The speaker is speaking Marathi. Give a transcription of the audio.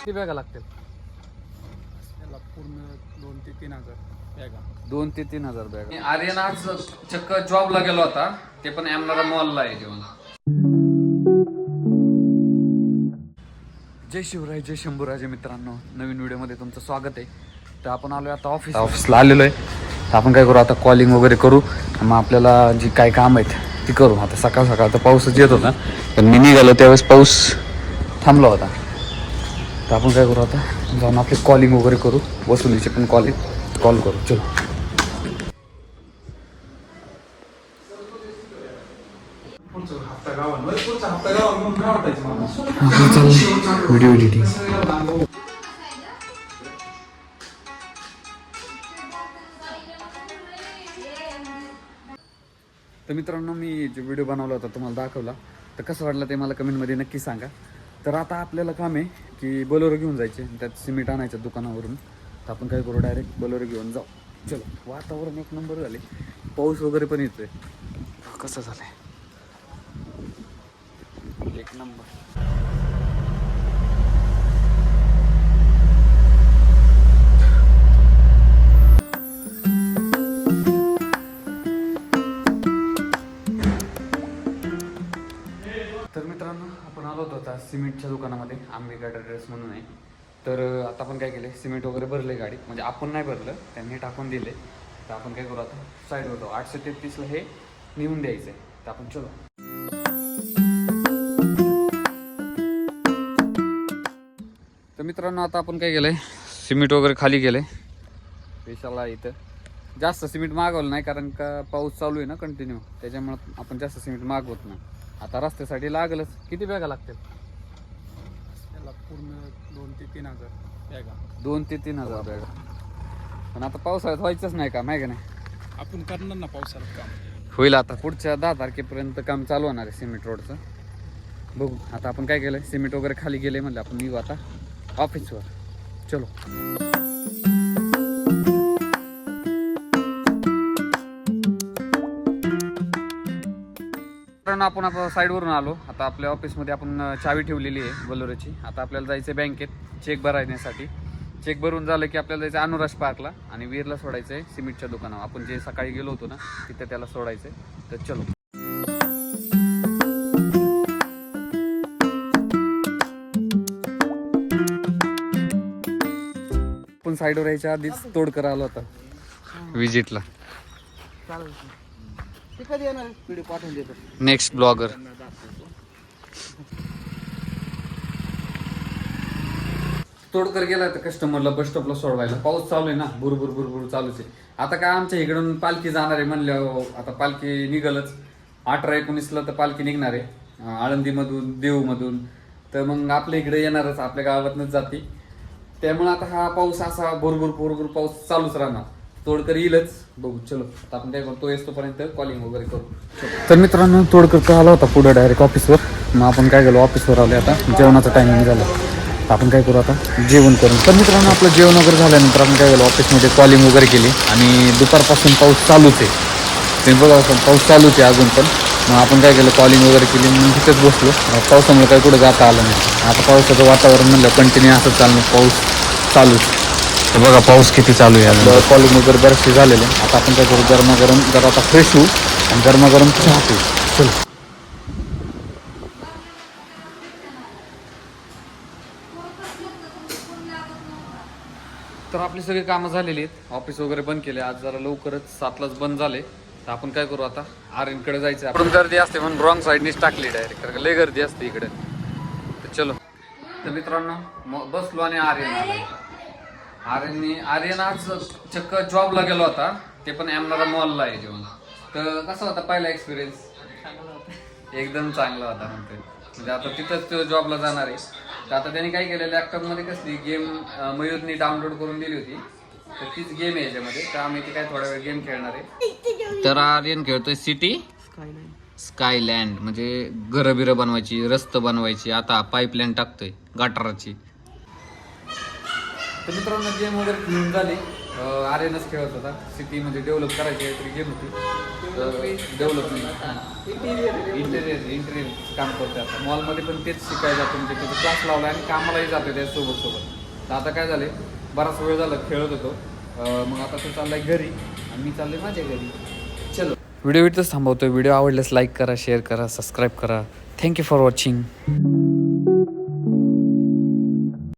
किती बॅगा लागतील? त्याला पूर्ण 2 ते 3 हजार बॅगा. 2 ते 3 हजार बॅगा. आर्यन आज चक्क जॉबला गेला होता, ते पण एमनारा मॉलला आहे जेवण. जय शिवराय, जय शंभूराजे मित्रांनो, नवीन व्हिडिओमध्ये तुमचं स्वागत आहे. तर आपण आलोय आता ऑफिसला आलेलो आहे. तर आपण काय करू आता, कॉलिंग वगैरे करू, मग आपल्याला जी काय काम आहेत ती करू. आता सकाळ सकाळ तर पाऊसच येत होता, पण मी निघालो त्यावेळेस पाऊस थांबला होता. तर आपण काय करू आता, जाऊन आपली कॉलिंग वगैरे करू, वसुलीचे पण कॉल करू. चलो व्हिडिओ एडिटिंग. तर मित्रांनो, मी जो व्हिडिओ बनवला होता तुम्हाला दाखवला, तर कसं वाटलं ते मला कमेंटमध्ये नक्की सांगा. तर आता आपल्याला काम आहे की बोलेरो घेऊन जायचे, त्यात सिमेंट आणायचं दुकानावरून. तर आपण काय करू, डायरेक्ट बोलेरो घेऊन जाऊ. चलो, वातावरण एक नंबर झाले, पाऊस वगैरे पण येतोय. कसं झालंय, एक नंबर. तर मित्रांनो, आपण आलो होतो आता सिमेंटच्या दुकानामध्ये, आंबेगा ट्रेडर्स म्हणून आहे. तर आता आपण काय केलं, सिमेंट वगैरे भरले गाडी, म्हणजे आपण नाही भरलं, त्यांनी टाकून दिले. तर आपण काय करू आता, साईड होतो 833ला हे नेऊन द्यायचं आहे. तर आपण चलो. तर मित्रांनो, आता आपण काय केलंय, सिमेंट वगैरे खाली गेले. पेशाला इथं जास्त सिमेंट मागवलं नाही, कारण का पाऊस चालू आहे ना कंटिन्यू, त्याच्यामुळे आपण जास्त सिमेंट मागवत नाही. आता रस्त्यासाठी लागलंच. किती बॅगा लागतील? त्याला पूर्ण 2 ते 3 हजार बॅगा. 2 ते 3 हजार बॅगा. पण आता पावसाळ्यात व्हायचंच नाही का, माहिती नाही? आपण करणार ना पावसाळ्यात काम. होईल आता, पुढच्या 10 तारखेपर्यंत काम चालू होणार आहे सिमेंट रोडचं. बघू आता आपण काय केलंय, सिमेंट वगैरे खाली गेले, म्हणलं आपण निघू आता ऑफिसवर. चलो. आपण साईडवरून आलो. आता आपल्या ऑफिसमध्ये आपण चावी ठेवलेली आहे बोलेरोची. आता आपल्याला जायचं आहे बँकेत चेक भरण्यासाठी. चेक भरून झालं की आपल्याला जायचं अनुराज पार्कला आणि वीरला सोडायचं आहे सिमेंटच्या दुकानावर. आपण जे सकाळी गेलो होतो ना, तिथे त्याला सोडायचं आहे. तर चलो. आपण साईडवर यायच्या आधीच तोडकर आलो होता विजिटला. कधी येणार व्हिडिओ पाठवून देतो. Next blogger. तोडकर गेला तर कस्टमरला बस स्टॉपला सोडवायला. पाऊस चालू आहे ना, बुरबुर चालूच आहे. आता काय आमच्या इकडून पालखी जाणार आहे म्हणल्यावर आता पालखी निघालच. 18-19ला तर पालखी निघणार आहे आळंदीमधून, देऊमधून. तर मग आपल्या इकडे येणारच, आपल्या गावातनच जाते. त्यामुळे आता हा पाऊस असा भुरभुर पाऊस चालूच राहणार. तोडकर येईलच, बघू. चलो आता आपण काय करतो, येतोपर्यंत कॉलिंग वगैरे करू. तर मित्रांनो, तोडकर आला होता पुढे डायरेक्ट ऑफिसवर. मग आपण काय केलो, ऑफिसवर आले. आता जेवणाचं टायमिंग झालं. आपण काय करू आता, जेवण करून. तर मित्रांनो, आपलं जेवण वगैरे झाल्यानंतर आपण काय केलं, ऑफिसमध्ये कॉलिंग वगैरे केली. आणि दुपारपासून पाऊस चालूच आहे, ते बघा पाऊस चालूच आहे अजून पण. मग आपण काय केलं, कॉलिंग वगैरे केली, मग तिथेच बसलो. पावसामुळे काही कुठं जाता आलं नाही. आता पावसाचं वातावरण म्हणलं कंटिन्यू असं चाललं, पाऊस चालूच. तर बघा पाऊस किती चालू आहे. कॉलिंग वगैरे बरेचसे झालेले. आता आपण काय करू, गरमागरम जरा आता फ्रेश होऊ आणि गरमागरम चहा पिऊ. चलो. तर आपली सगळी कामं झालेली आहेत, ऑफिस वगैरे बंद केले. आज जरा लवकरच 7लाच बंद झाले. तर आपण काय करू आता, आर्यनकडे जायचं. आपण गर्दी असते म्हणून रॉंग साईडनीच टाकली डायरेक्ट, कारण लय गर्दी असते इकडे. तर चलो. तर मित्रांनो, बसलो आणि आर्यन आज चक्क जॉबला गेला होता, ते पण एमनारा मॉलला आहे जेवण. तर कसा होता पहिला एक्सपिरियन्स? एकदम चांगला होता म्हणते. म्हणजे आता तिथंच तो जॉबला जाणार आहे. तर आता त्यांनी काय केलं, लॅपटॉपमध्ये कसली गेम मयूरनी डाउनलोड करून दिली होती, तर तीच गेम आहे याच्यामध्ये. तर आम्ही ती काय थोडा वेळ गेम खेळणार आहे. तर आर्यन खेळतोय सिटी स्कायलँड, म्हणजे घरं बिरं बनवायची, रस्ते बनवायची. आता पाईपलाईन टाकतोय गटाराची. तर मित्रांनो, गेम वगैरे खेळून झाली. आर्यनच खेळत होता. सिटी म्हणजे डेव्हलप करायची काहीतरी गेम होती. डेव्हलपमेंट इंटेरियर काम करते आता मॉलमध्ये पण तेच शिकायला जातो म्हणजे त्याचा क्लास लावला आणि कामालाही जातो त्यासोबत तर आता काय झाले बराच वेळ झाला खेळत होतो मग आता तो चाललाय घरी आणि मी चाललोय माझ्या घरी चलो व्हिडिओ इथंच थांबवतो व्हिडिओ आवडल्यास लाईक करा शेअर करा सबस्क्राईब करा थँक्यू फॉर वॉचिंग